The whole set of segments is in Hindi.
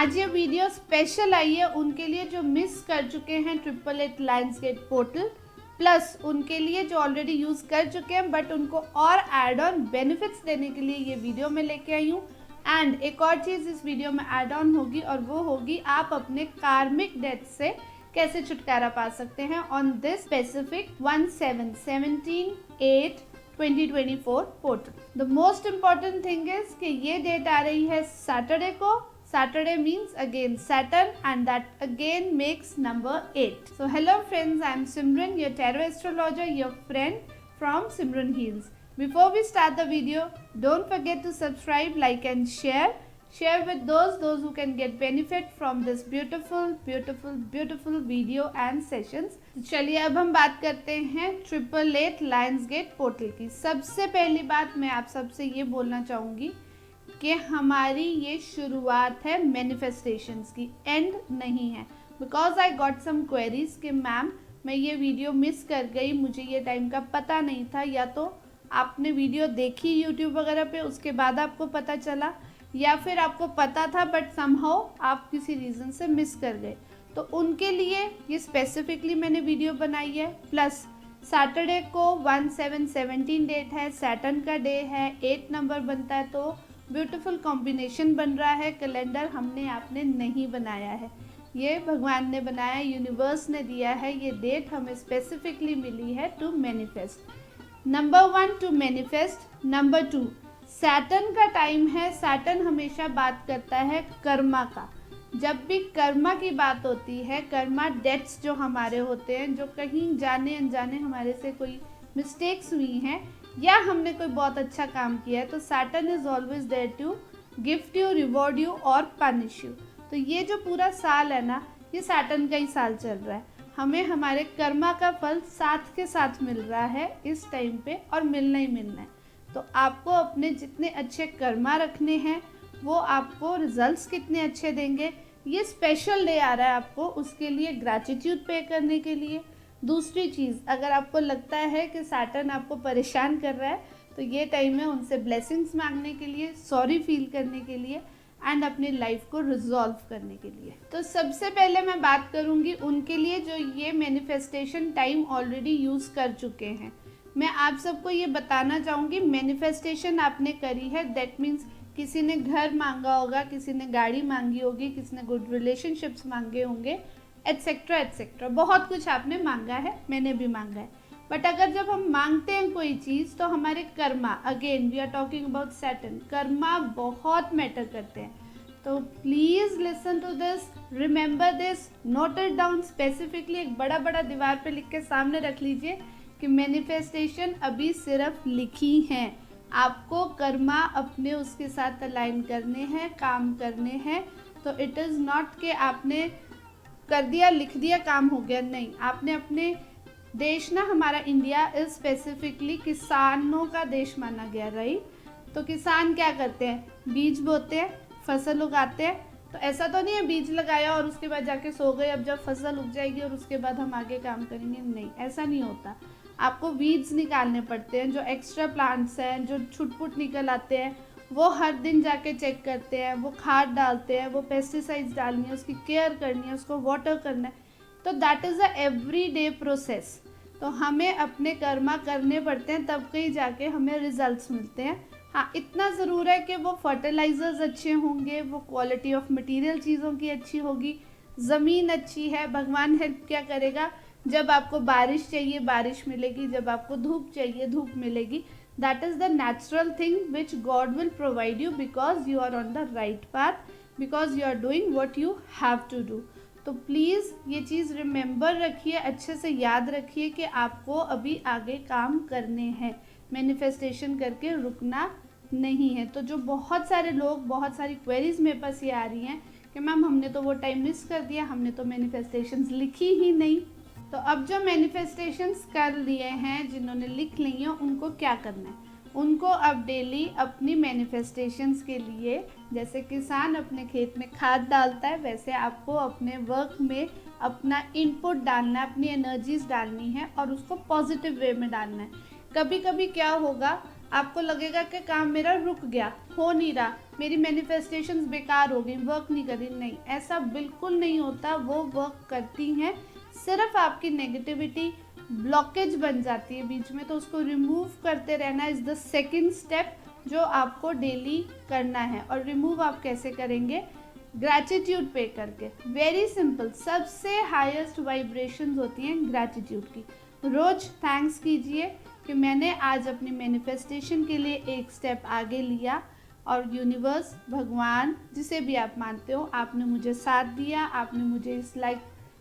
आज ये वीडियो स्पेशल आई है उनके लिए जो मिस कर चुके हैं 888 लायंसगेट पोर्टल, प्लस उनके लिए जो ऑलरेडी यूज़ कर चुके हैं बट उनको और एड ऑन बेनिफिट्स देने के लिए ये वीडियो में लेके आई हूँ। एंड एक और चीज़ इस वीडियो में एड ऑन होगी और वो होगी आप अपने कार्मिक डेथ से कैसे छुटकारा पा सकते हैं on this specific 17/8/2024 portal. The most important thing is कि ये डेट आ रही है सैटरडे को। Saturday means again Saturn and that again makes number 8. So hello friends, I am Simran, your tarot astrologer, your friend from Simran Heals. Before we start the video, don't forget to subscribe, like and share. Share with those who can get benefit from this beautiful video and sessions. चलिए अब हम बात करते हैं 888 लायंसगेट पोर्टल की। सबसे पहली बात मैं आप सबसे ये बोलना चाहूँगी कि हमारी ये शुरुआत है मैनिफेस्टेशंस की, एंड नहीं है। Because I got some queries कि मैम मैं ये वीडियो मिस कर गई, मुझे ये टाइम का पता नहीं था, या तो आपने वीडियो देखी यूट्यूब वगैरह पे उसके बाद आपको पता चला, या फिर आपको पता था बट समहाउ आप किसी रीज़न से मिस कर गए। तो उनके लिए ये स्पेसिफिकली मैंने वीडियो बनाई है। प्लस सैटरडे को 17/17 डेट है, सैटर्न का डे है, 8 नंबर बनता है, तो ब्यूटीफुल कॉम्बिनेशन बन रहा है। कैलेंडर हमने आपने नहीं बनाया है, ये भगवान ने बनाया, यूनिवर्स ने दिया है। ये डेट हमें स्पेसिफिकली मिली है to manifest. Number 1 to manifest. Number 2 Saturn का टाइम है। सैटर्न हमेशा बात करता है कर्मा का। जब भी कर्मा की बात होती है, कर्मा डेट्स जो हमारे होते हैं, जो कहीं जाने अनजाने हमारे से कोई मिस्टेक्स हुई हैं या हमने कोई बहुत अच्छा काम किया है, तो Saturn is always there to gift you, reward you और पनिश यू। तो ये जो पूरा साल है ना, ये सैटर्न का ही साल चल रहा है। हमें हमारे कर्मा का फल साथ के साथ मिल रहा है इस टाइम पे, और मिलना ही मिलना है। तो आपको अपने जितने अच्छे कर्मा रखने हैं वो आपको रिजल्ट्स कितने अच्छे देंगे। ये स्पेशल डे आ रहा है आपको उसके लिए ग्रैटिट्यूड पे करने के लिए। दूसरी चीज़, अगर आपको लगता है कि सैटर्न आपको परेशान कर रहा है, तो ये टाइम है उनसे ब्लेसिंग्स मांगने के लिए, सॉरी फील करने के लिए एंड अपनी लाइफ को रिजॉल्व करने के लिए। तो सबसे पहले मैं बात करूँगी उनके लिए जो ये मैनिफेस्टेशन टाइम ऑलरेडी यूज़ कर चुके हैं। मैं आप सबको ये बताना चाहूँगी, मैनिफेस्टेशन आपने करी है, दैट मीन्स किसी ने घर मांगा होगा, किसी ने गाड़ी मांगी होगी, किसी ने गुड रिलेशनशिप्स मांगे होंगे, एट्सेट्रा एट्सेट्रा। बहुत कुछ आपने मांगा है, मैंने भी मांगा है। बट अगर जब हम मांगते हैं कोई चीज़, तो हमारे karma, again we are talking about Saturn, karma बहुत मैटर करते हैं। तो please listen to this, remember this, note it down specifically. एक बड़ा दीवार पे लिख के सामने रख लीजिए कि मैनिफेस्टेशन अभी सिर्फ लिखी हैं, आपको कर्मा अपने उसके साथ अलाइन करने हैं, काम करने हैं। तो इट इज़ नॉट कि आपने कर दिया, लिख दिया, काम हो गया, नहीं। आपने अपने देश ना, हमारा इंडिया इज स्पेसिफिकली किसानों का देश माना गया, राइट। तो किसान क्या करते हैं, बीज बोते हैं, फसल उगाते हैं। तो ऐसा तो नहीं है बीज लगाया और उसके बाद जाके सो गए, अब जब फसल उग जाएगी और उसके बाद हम आगे काम करेंगे, नहीं, ऐसा नहीं होता। आपको वीड्स निकालने पड़ते हैं, जो एक्स्ट्रा प्लांट्स हैं, जो छुटपुट निकल आते हैं, वो हर दिन जाके चेक करते हैं, वो खाद डालते हैं, वो पेस्टिसाइड्स डालनी है, उसकी केयर करनी है, उसको वाटर करना है। तो that is a every day process. तो हमें अपने कर्मा करने पड़ते हैं, तब कहीं जाके हमें रिजल्ट्स मिलते हैं। हाँ, इतना ज़रूर है कि वो फर्टिलाइजर्स अच्छे होंगे, वो क्वालिटी ऑफ मटेरियल चीज़ों की अच्छी होगी, ज़मीन अच्छी है। भगवान हेल्प क्या करेगा, जब आपको बारिश चाहिए बारिश मिलेगी, जब आपको धूप चाहिए धूप मिलेगी। That is the natural thing which God will provide you because you are on the right path, because you are doing what you have to do. तो प्लीज़ ये चीज़ रिमेंबर रखिए, अच्छे से याद रखिए कि आपको अभी आगे काम करने हैं, मैनिफेस्टेशन करके रुकना नहीं है। तो जो बहुत सारे लोग, बहुत सारी क्वेरीज मेरे पास ये आ रही हैं कि मैम हमने तो वो टाइम मिस कर दिया, हमने तो मैनिफेस्टेशंस लिखी ही नहीं। तो अब जो मैनिफेस्टेशंस कर लिए हैं, जिन्होंने लिख ली हैं, उनको क्या करना है, उनको अब डेली अपनी मैनिफेस्टेशंस के लिए, जैसे किसान अपने खेत में खाद डालता है, वैसे आपको अपने वर्क में अपना इनपुट डालना है, अपनी एनर्जीज डालनी है और उसको पॉजिटिव वे में डालना है। कभी कभी क्या होगा, आपको लगेगा कि काम मेरा रुक गया, हो नहीं रहा, मेरी मैनिफेस्टेशंस बेकार हो गई, वर्क नहीं कर रही। नहीं, ऐसा बिल्कुल नहीं होता, वो वर्क करती हैं। सिर्फ आपकी नेगेटिविटी ब्लॉकेज बन जाती है बीच में, तो उसको रिमूव करते रहना इज द सेकेंड स्टेप जो आपको डेली करना है। और रिमूव आप कैसे करेंगे? ग्रैटिट्यूड पे करके। वेरी सिंपल, सबसे हाईएस्ट वाइब्रेशंस होती हैं ग्रैटिट्यूड की। रोज थैंक्स कीजिए कि मैंने आज अपनी मैनिफेस्टेशन के लिए एक स्टेप आगे लिया और यूनिवर्स, भगवान, जिसे भी आप मानते हो, आपने मुझे साथ दिया, आपने मुझे इस लाइक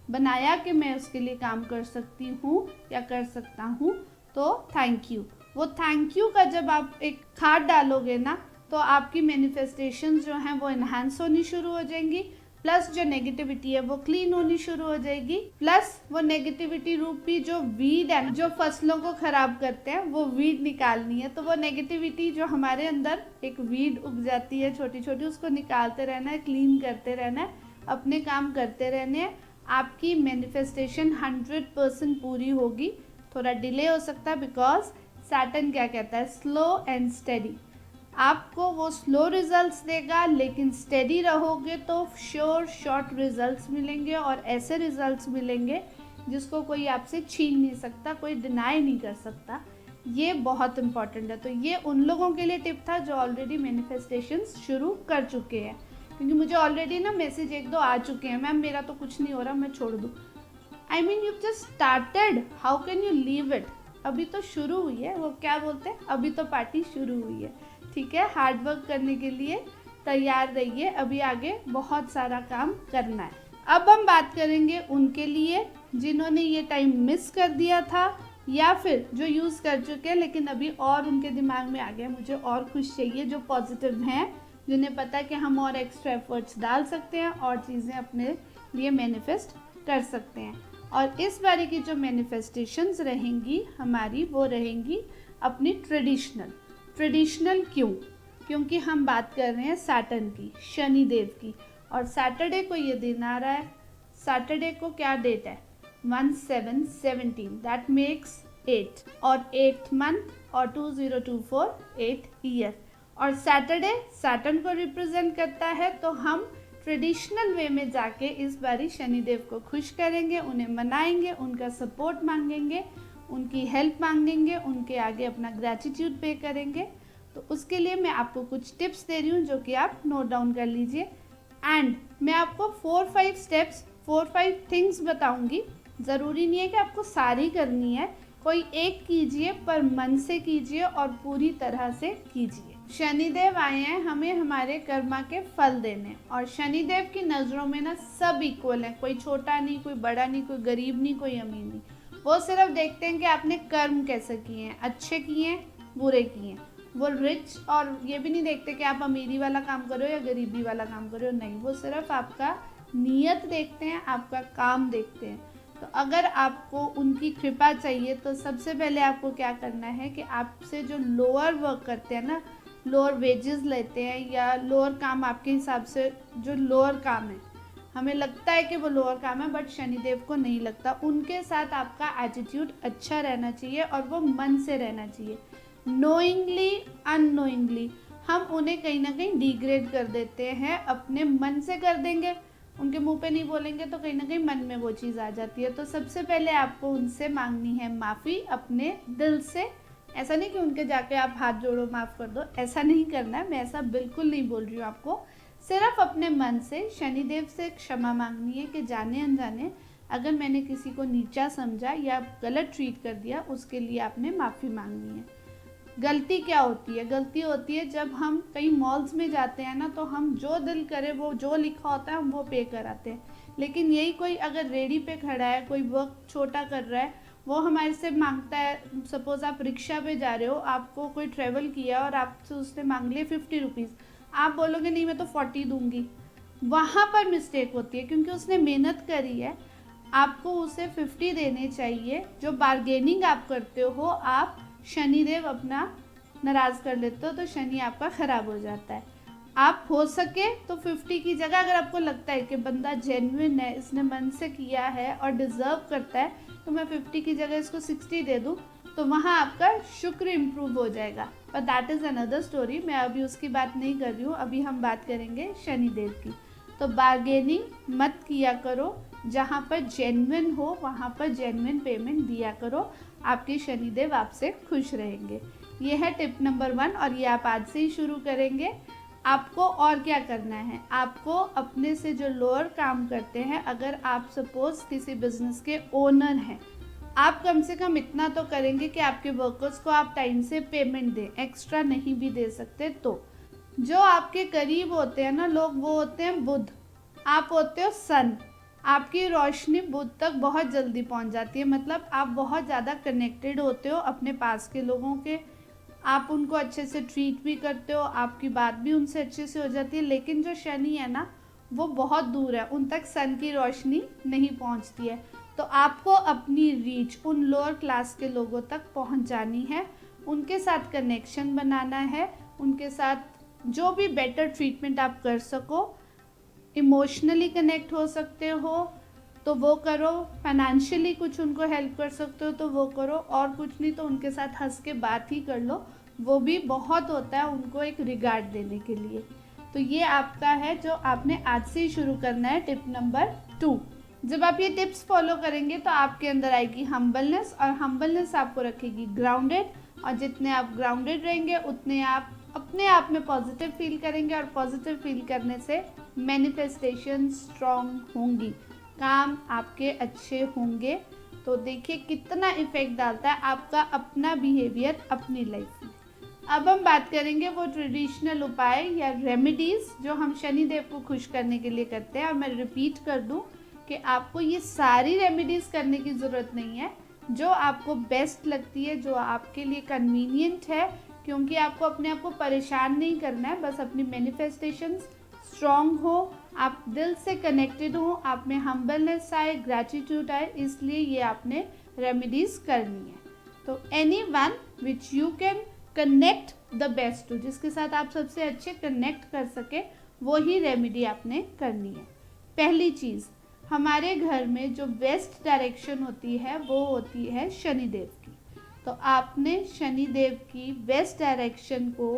बनाया कि मैं उसके लिए काम कर सकती हूँ या कर सकता हूँ, तो थैंक यू। वो थैंक यू का जब आप एक खाद डालोगे ना, तो आपकी मैनिफेस्टेशन जो हैं वो इन्हांस होनी शुरू हो जाएंगी, प्लस जो नेगेटिविटी है वो क्लीन होनी शुरू हो जाएगी, प्लस वो नेगेटिविटी रूपी जो वीड है, जो फसलों को खराब करते हैं, वो वीड निकालनी है। तो वो नेगेटिविटी जो हमारे अंदर एक वीड उग जाती है छोटी छोटी, उसको निकालते रहना है, क्लीन करते रहना है, अपने काम करते रहने हैं। आपकी मैनिफेस्टेशन 100% पूरी होगी। थोड़ा डिले हो सकता है बिकॉज सैटर्न क्या कहता है, स्लो एंड स्टेडी। आपको वो स्लो रिजल्ट्स देगा, लेकिन स्टेडी रहोगे तो श्योर शॉर्ट रिजल्ट्स मिलेंगे, और ऐसे रिजल्ट्स मिलेंगे जिसको कोई आपसे छीन नहीं सकता, कोई डिनाई नहीं कर सकता। ये बहुत इंपॉर्टेंट है। तो ये उन लोगों के लिए टिप था जो ऑलरेडी मैनिफेस्टेशंस शुरू कर चुके हैं, क्योंकि मुझे ऑलरेडी ना मैसेज 1-2 आ चुके हैं, मैम मेरा तो कुछ नहीं हो रहा, मैं छोड़ दूँ। I mean you just started, how can you leave it? अभी तो शुरू हुई है, वो क्या बोलते हैं, अभी तो पार्टी शुरू हुई है। ठीक है, हार्ड वर्क करने के लिए तैयार रहिए, अभी आगे बहुत सारा काम करना है। अब हम बात करेंगे उनके लिए जिन्होंने ये टाइम मिस कर दिया था, या फिर जो यूज़ कर चुके हैं लेकिन अभी और उनके दिमाग में आ गया मुझे और खुश चाहिए, जो पॉजिटिव हैं, जिन्हें पता है कि हम और एक्स्ट्रा एफर्ट्स डाल सकते हैं और चीज़ें अपने लिए मैनिफेस्ट कर सकते हैं। और इस बारी की जो मैनिफेस्टेशंस रहेंगी हमारी, वो रहेंगी अपनी ट्रेडिशनल क्यों? क्योंकि हम बात कर रहे हैं सैटर्न की, शनिदेव की, और सैटरडे को ये दिन आ रहा है। सैटरडे को क्या डेट है? 1717, दैट मेक्स 8, और 8th मंथ और 2024 8 ईयर। और सैटरडे सैटर्न को रिप्रेजेंट करता है, तो हम ट्रेडिशनल वे में जाके इस बारी शनिदेव को खुश करेंगे, उन्हें मनाएंगे, उनका सपोर्ट मांगेंगे, उनकी हेल्प मांगेंगे, उनके आगे अपना ग्रैटिट्यूड पे करेंगे। तो उसके लिए मैं आपको कुछ टिप्स दे रही हूँ जो कि आप नोट डाउन कर लीजिए। एंड मैं आपको 4-5 स्टेप्स, 4-5 थिंग्स बताऊँगी। ज़रूरी नहीं है कि आपको सारी करनी है, कोई एक कीजिए, पर मन से कीजिए और पूरी तरह से कीजिए। शनिदेव आए हैं हमें हमारे कर्मा के फल देने, और शनिदेव की नज़रों में ना सब इक्वल है, कोई छोटा नहीं, कोई बड़ा नहीं, कोई गरीब नहीं, कोई अमीर नहीं। वो सिर्फ देखते हैं कि आपने कर्म कैसे किए हैं, अच्छे किए हैं, बुरे किए हैं। वो रिच और ये भी नहीं देखते कि आप अमीरी वाला काम करो या गरीबी वाला काम करो, नहीं, वो सिर्फ आपका नीयत देखते हैं, आपका काम देखते हैं। तो अगर आपको उनकी कृपा चाहिए तो सबसे पहले आपको क्या करना है कि आपसे जो लोअर वर्क करते हैं ना, लोअर वेजेस लेते हैं या लोअर काम आपके हिसाब से जो लोअर काम है, हमें लगता है कि वो लोअर काम है बट शनिदेव को नहीं लगता, उनके साथ आपका एटीट्यूड अच्छा रहना चाहिए और वो मन से रहना चाहिए। नोइंगली अननोइंगली हम उन्हें कहीं ना कहीं डिग्रेड कर देते हैं, अपने मन से कर देंगे, उनके मुंह पे नहीं बोलेंगे तो कहीं ना कहीं मन में वो चीज़ आ जाती है। तो सबसे पहले आपको उनसे मांगनी है माफ़ी अपने दिल से। ऐसा नहीं कि उनके जाके आप हाथ जोड़ो माफ़ कर दो, ऐसा नहीं करना है, मैं ऐसा बिल्कुल नहीं बोल रही हूँ आपको। सिर्फ अपने मन से शनिदेव से क्षमा मांगनी है कि जाने अनजाने अगर मैंने किसी को नीचा समझा या गलत ट्रीट कर दिया, उसके लिए आपने माफ़ी मांगनी है। गलती क्या होती है? गलती होती है जब हम कई मॉल्स में जाते हैं ना, तो हम जो दिल करे वो जो लिखा होता है हम वो पे कराते हैं, लेकिन यही कोई अगर रेडी पे खड़ा है, कोई वर्क छोटा कर रहा है, वो हमारे से मांगता है। सपोज़ आप रिक्शा पे जा रहे हो, आपको कोई ट्रेवल किया और आपसे उसने मांग लिए 50 रुपीज़, आप बोलोगे नहीं मैं तो 40 दूंगी, वहाँ पर मिस्टेक होती है क्योंकि उसने मेहनत करी है, आपको उसे 50 देने चाहिए। जो बार्गेनिंग आप करते हो, आप शनिदेव अपना नाराज़ कर लेते हो तो शनि आपका ख़राब हो जाता है। आप हो सके तो 50 की जगह अगर आपको लगता है कि बंदा जेन्युइन है, इसने मन से किया है और डिज़र्व करता है, तो मैं 50 की जगह इसको 60 दे दूँ, तो वहाँ आपका शुक्र इम्प्रूव हो जाएगा। पर दैट इज़ अनदर स्टोरी, मैं अभी उसकी बात नहीं कर रही हूँ। अभी हम बात करेंगे शनिदेव की। तो बार्गेनिंग मत किया करो, जहाँ पर जेन्युइन हो वहाँ पर जेन्युइन पेमेंट दिया करो, आपके शनिदेव आपसे खुश रहेंगे। ये है टिप नंबर 1 और ये आप आज से ही शुरू करेंगे। आपको और क्या करना है, आपको अपने से जो लोअर काम करते हैं, अगर आप सपोज किसी बिजनेस के ओनर हैं, आप कम से कम इतना तो करेंगे कि आपके वर्कर्स को आप टाइम से पेमेंट दें, एक्स्ट्रा नहीं भी दे सकते तो। जो आपके करीब होते हैं ना लोग, वो होते हैं बुध, आप होते हो सन। आपकी रोशनी बुध तक बहुत जल्दी पहुंच जाती है, मतलब आप बहुत ज़्यादा कनेक्टेड होते हो अपने पास के लोगों के, आप उनको अच्छे से ट्रीट भी करते हो, आपकी बात भी उनसे अच्छे से हो जाती है। लेकिन जो शनि है ना, वो बहुत दूर है, उन तक सन की रोशनी नहीं पहुंचती है। तो आपको अपनी रीच उन लोअर क्लास के लोगों तक पहुंचानी है, उनके साथ कनेक्शन बनाना है, उनके साथ जो भी बेटर ट्रीटमेंट आप कर सको, इमोशनली कनेक्ट हो सकते हो तो वो करो, फाइनेंशियली कुछ उनको हेल्प कर सकते हो तो वो करो, और कुछ नहीं तो उनके साथ हंस के बात ही कर लो, वो भी बहुत होता है उनको एक रिगार्ड देने के लिए। तो ये आपका है जो आपने आज से ही शुरू करना है, टिप नंबर 2। जब आप ये टिप्स फॉलो करेंगे तो आपके अंदर आएगी हम्बलनेस, और हम्बलनेस आपको रखेगी ग्राउंडेड, और जितने आप ग्राउंडेड रहेंगे उतने आप अपने आप में पॉजिटिव फील करेंगे, और पॉजिटिव फील करने से मैनिफेस्टेशन स्ट्रॉन्ग होंगी, काम आपके अच्छे होंगे। तो देखिए कितना इफेक्ट डालता है आपका अपना बिहेवियर अपनी लाइफ में। अब हम बात करेंगे वो ट्रेडिशनल उपाय या रेमेडीज जो हम शनिदेव को खुश करने के लिए करते हैं। और मैं रिपीट कर दूं कि आपको ये सारी रेमेडीज करने की ज़रूरत नहीं है, जो आपको बेस्ट लगती है, जो आपके लिए कन्वीनियंट है, क्योंकि आपको अपने आप को परेशान नहीं करना है, बस अपनी मैनिफेस्टेशंस स्ट्रॉन्ग हो, आप दिल से कनेक्टेड हो, आप में हम्बलनेस आए, ग्रैटिट्यूड आए, इसलिए ये आपने रेमेडीज करनी है। तो any one which you can connect the best to, जिसके साथ आप सबसे अच्छे कनेक्ट कर सके, वो ही रेमेडी आपने करनी है। पहली चीज़, हमारे घर में जो वेस्ट डायरेक्शन होती है वो होती है शनिदेव की। तो आपने शनिदेव की वेस्ट डायरेक्शन को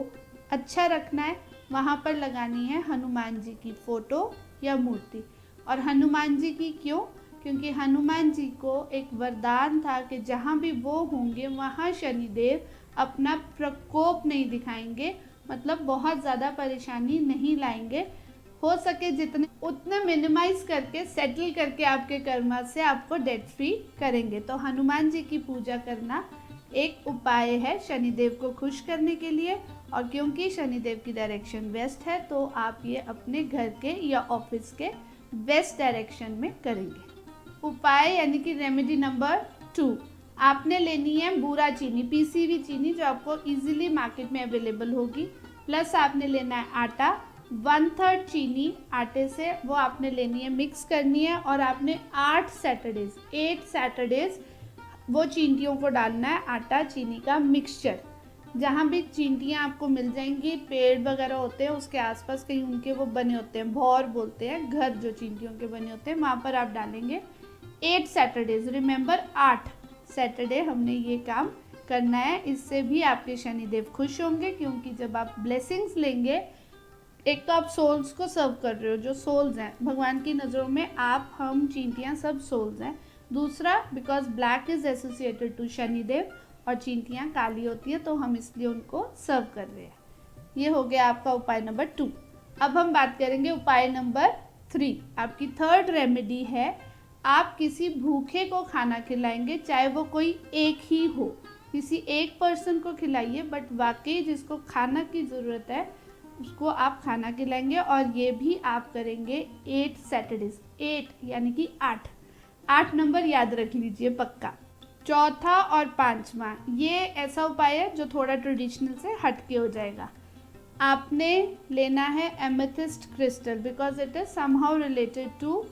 अच्छा रखना है, वहाँ पर लगानी है हनुमान जी की फ़ोटो या मूर्ति। और हनुमान जी की क्यों? क्योंकि हनुमान जी को एक वरदान था कि जहाँ भी वो होंगे वहाँ शनिदेव अपना प्रकोप नहीं दिखाएंगे, मतलब बहुत ज़्यादा परेशानी नहीं लाएंगे। हो सके जितने उतना मिनिमाइज करके, सेटल करके आपके कर्मा से आपको डेट फ्री करेंगे। तो हनुमान जी की पूजा करना एक उपाय है शनिदेव को खुश करने के लिए। और क्योंकि शनिदेव की डायरेक्शन वेस्ट है तो आप ये अपने घर के या ऑफिस के वेस्ट डायरेक्शन में करेंगे। उपाय यानी कि रेमेडी नंबर 2, आपने लेनी है बूरा चीनी, पीसी हुई चीनी जो आपको इजीली मार्केट में अवेलेबल होगी, प्लस आपने लेना है आटा, 1/3 चीनी आटे से वो आपने लेनी है, मिक्स करनी है। और आपने 8 सैटरडेज वो चींटियों को डालना है आटा चीनी का मिक्सचर। जहाँ भी चींटियाँ आपको मिल जाएंगी, पेड़ वगैरह होते हैं उसके आसपास कहीं उनके वो बने होते हैं, भौर बोलते हैं, घर जो चींटियों के बने होते हैं, वहाँ पर आप डालेंगे 8 सैटरडेज। रिमेंबर 8 सैटरडे हमने ये काम करना है। इससे भी आपके शनिदेव खुश होंगे, क्योंकि जब आप ब्लेसिंग्स लेंगे, एक तो आप सोल्स को सर्व कर रहे हो, जो सोल्स हैं भगवान की नज़रों में आप, हम, चींटियाँ सब सोल्स हैं। दूसरा, because black is associated to Shanidev और चींटियाँ काली होती हैं, तो हम इसलिए उनको सर्व कर रहे हैं। ये हो गया आपका उपाय नंबर 2। अब हम बात करेंगे उपाय नंबर 3। आपकी थर्ड रेमेडी है, आप किसी भूखे को खाना खिलाएंगे, चाहे वो कोई एक ही हो, किसी एक पर्सन को खिलाइए, बट वाकई जिसको खाना की ज़रूरत है उसको आप खाना खिलाएंगे। और ये भी आप करेंगे 8 सैटरडेज, 8 यानी कि 8 नंबर याद रख लीजिए पक्का। चौथा और 5वां ये ऐसा उपाय है जो थोड़ा ट्रेडिशनल से हटके हो जाएगा। आपने लेना है amethyst crystal, because it is somehow related to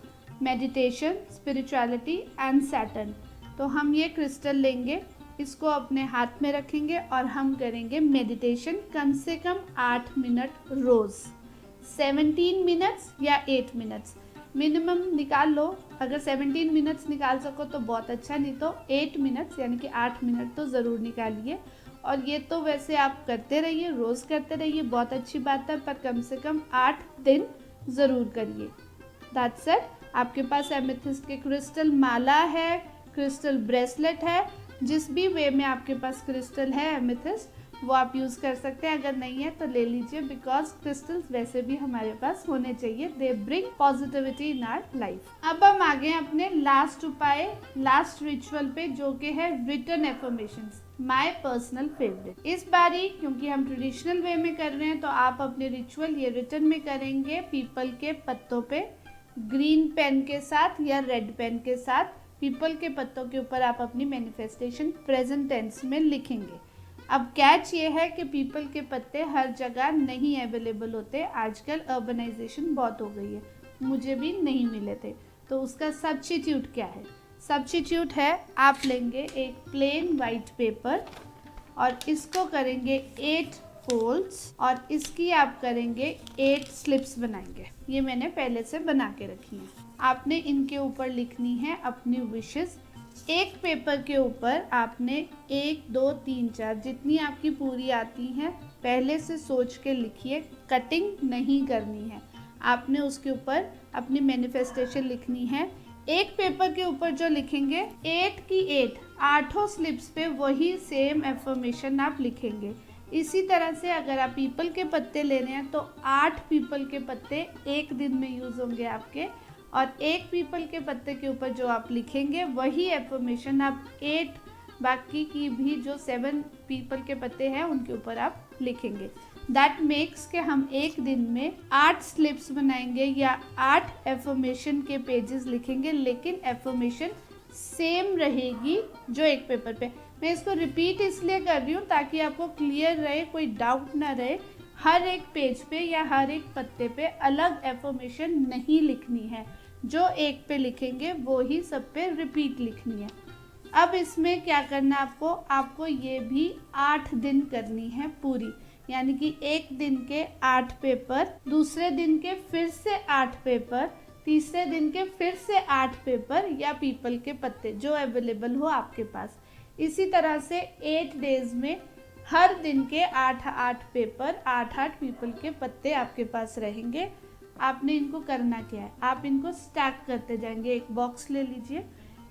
meditation, spirituality and Saturn. तो हम ये क्रिस्टल लेंगे, इसको अपने हाथ में रखेंगे और हम करेंगे मेडिटेशन कम से कम 8 मिनट रोज़, 17 मिनट्स या 8 मिनट्स मिनिमम निकाल लो। अगर 17 मिनट्स निकाल सको तो बहुत अच्छा, नहीं तो 8 मिनट्स यानी कि 8 मिनट तो ज़रूर निकालिए। और ये तो वैसे आप करते रहिए, रोज़ करते रहिए, बहुत अच्छी बात है, पर कम से कम 8 दिन ज़रूर करिए। That's it. आपके पास एमेथिस्ट के क्रिस्टल माला है, क्रिस्टल ब्रेसलेट है, जिस भी वे में आपके पास क्रिस्टल है एमेथिस्ट वो आप यूज़ कर सकते हैं। अगर नहीं है तो ले लीजिए, बिकॉज क्रिस्टल्स वैसे भी हमारे पास होने चाहिए। They bring positivity in our life. अब हम आ गए अपने लास्ट उपाय, लास्ट रिचुअल पे, जो कि है written affirmations, my personal favourite. इस बारी क्योंकि हम ट्रेडिशनल वे में कर रहे हैं तो आप अपने रिचुअल ये रिटन में करेंगे पीपल के पत्तों पे, ग्रीन पेन के साथ या रेड पेन के साथ। पीपल के पत्तों के ऊपर आप अपनी मैनिफेस्टेशन प्रेजेंट टेंस में लिखेंगे। अब कैच ये है कि पीपल के पत्ते हर जगह नहीं अवेलेबल होते, आजकल अर्बनाइजेशन बहुत हो गई है, मुझे भी नहीं मिले थे। तो उसका सब्स्टिट्यूट क्या है? सब्स्टिट्यूट है आप लेंगे एक प्लेन वाइट पेपर और इसको करेंगे 8 फोल्ड्स और इसकी आप करेंगे 8 स्लिप्स बनाएंगे। ये मैंने पहले से बना के रखी है। आपने इनके ऊपर लिखनी है अपनी विशेस। एक पेपर के ऊपर आपने 1 2 3 4 जितनी आपकी पूरी आती हैं पहले से सोच के लिखिए, कटिंग नहीं करनी है। आपने उसके ऊपर अपनी मैनिफेस्टेशन लिखनी है। एक पेपर के ऊपर जो लिखेंगे 8 की 8 8 स्लिप्स पे वही सेम एफर्मेशन आप लिखेंगे। इसी तरह से अगर आप पीपल के पत्ते ले रहे हैं तो 8 पीपल के पत्ते एक दिन में यूज होंगे आपके, और एक पीपल के पत्ते के ऊपर जो आप लिखेंगे वही एफर्मेशन आप 8 बाकी की भी जो 7 पीपल के पत्ते हैं उनके ऊपर आप लिखेंगे। दैट मेक्स के हम एक दिन में 8 स्लिप्स बनाएंगे या 8 एफर्मेशन के पेजेस लिखेंगे, लेकिन एफर्मेशन सेम रहेगी जो एक पेपर पे। मैं इसको रिपीट इसलिए कर रही हूँ ताकि आपको क्लियर रहे, कोई डाउट ना रहे। हर एक पेज पे या हर एक पत्ते पे अलग एफर्मेशन नहीं लिखनी है, जो एक पे लिखेंगे वो ही सब पे रिपीट लिखनी है। अब इसमें क्या करना आपको ये भी 8 दिन करनी है पूरी, यानी कि एक दिन के 8 पेपर, दूसरे दिन के फिर से 8 पेपर, तीसरे दिन के फिर से 8 पेपर या पीपल के पत्ते जो अवेलेबल हो आपके पास। इसी तरह से 8 डेज में हर दिन के 8 पेपर, 8 पीपल के पत्ते आपके पास रहेंगे। आपने इनको करना क्या है, आप इनको स्टैक करते जाएंगे। एक बॉक्स ले लीजिए,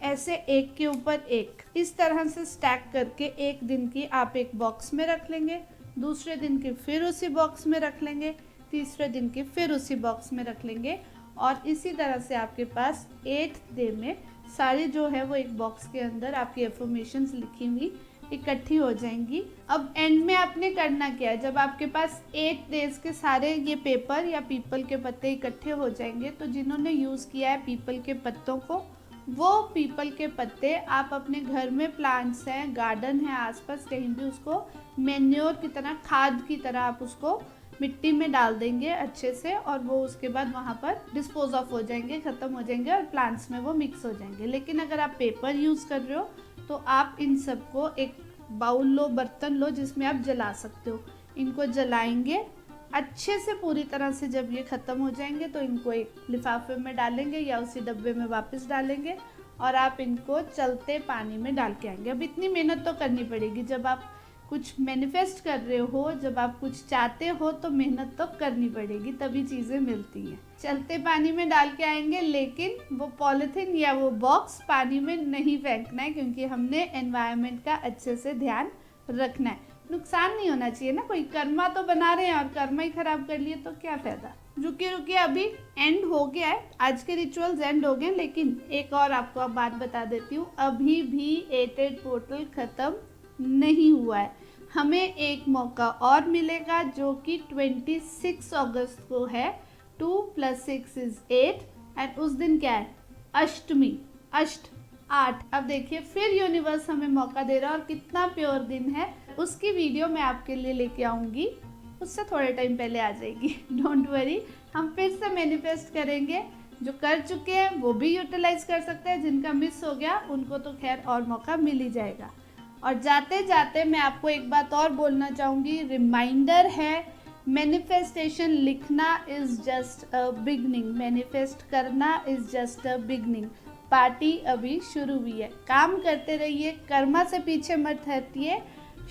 ऐसे एक के ऊपर एक इस तरह से स्टैक करके एक दिन की आप एक बॉक्स में रख लेंगे, दूसरे दिन के फिर उसी बॉक्स में रख लेंगे, तीसरे दिन के फिर उसी बॉक्स में रख लेंगे, और इसी तरह से आपके पास 8 डे में सारी जो है वो एक बॉक्स के अंदर आपकी एफर्मेशंस लिखी हुई इकट्ठी हो जाएंगी। अब एंड में आपने करना क्या है, जब आपके पास 8 डेज के सारे ये पेपर या पीपल के पत्ते इकट्ठे हो जाएंगे तो जिन्होंने यूज़ किया है पीपल के पत्तों को, वो पीपल के पत्ते आप अपने घर में प्लांट्स हैं, गार्डन है आसपास, कहीं भी उसको मैन्योर की तरह, खाद की तरह आप उसको मिट्टी में डाल देंगे अच्छे से, और वो उसके बाद वहाँ पर डिस्पोज ऑफ हो जाएंगे, ख़त्म हो जाएंगे और प्लांट्स में वो मिक्स हो जाएंगे। लेकिन अगर आप पेपर यूज़ कर रहे हो तो आप इन सबको एक बाउल लो, बर्तन लो जिसमें आप जला सकते हो, इनको जलाएंगे अच्छे से पूरी तरह से। जब ये ख़त्म हो जाएंगे तो इनको एक लिफाफे में डालेंगे या उसी डब्बे में वापस डालेंगे और आप इनको चलते पानी में डाल के आएंगे। अब इतनी मेहनत तो करनी पड़ेगी, जब आप कुछ मैनिफेस्ट कर रहे हो, जब आप कुछ चाहते हो तो मेहनत तो करनी पड़ेगी, तभी चीज़ें मिलती हैं। चलते पानी में डाल के आएंगे, लेकिन वो पॉलिथीन या वो बॉक्स पानी में नहीं फेंकना है, क्योंकि हमने एनवायरनमेंट का अच्छे से ध्यान रखना है। नुकसान नहीं होना चाहिए ना, कोई कर्मा तो बना रहे हैं और कर्मा ही खराब कर लिए तो क्या फ़ायदा। रुकिए अभी एंड हो गया है, आज के रिचुअल्स एंड हो गए, लेकिन एक और आपको अब बात बता देती हूँ, अभी भी 8 पोर्टल ख़त्म नहीं हुआ है। हमें एक मौका और मिलेगा जो कि 26 अगस्त को है। 2 + 6 = 8 एंड उस दिन क्या है, अष्टमी, 8। अब देखिए फिर यूनिवर्स हमें मौका दे रहा है, और कितना प्योर दिन है उसकी वीडियो मैं आपके लिए लेके आऊँगी, उससे थोड़े टाइम पहले आ जाएगी, डोंट वरी। हम फिर से मैनिफेस्ट करेंगे, जो कर चुके हैं वो भी यूटिलाइज कर सकते हैं, जिनका मिस हो गया उनको तो खैर और मौका मिल ही जाएगा। और जाते जाते मैं आपको एक बात और बोलना चाहूँगी, रिमाइंडर है, मैनिफेस्टेशन लिखना is just a beginning, manifest करना is just a beginning. Party अभी शुरू हुई है, काम करते रहिए, कर्मा से पीछे मत हटिए,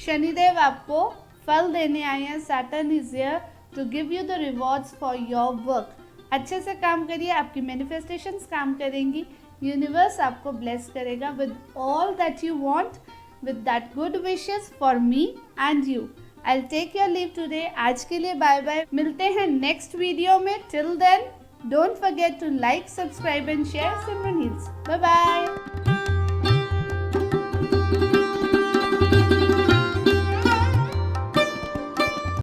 शनिदेव आपको फल देने आए हैं। Saturn is here to give you the rewards for your work. अच्छे से काम करिए, आपकी मैनिफेस्टेशंस काम करेंगी, यूनिवर्स आपको ब्लेस करेगा with all that you want, with that good wishes for me and you. I'll take your leave today. आज के लिए बाय बाय, मिलते हैं नेक्स्ट वीडियो में। Till then, don't forget to like, subscribe and share Simran Heals. Bye bye.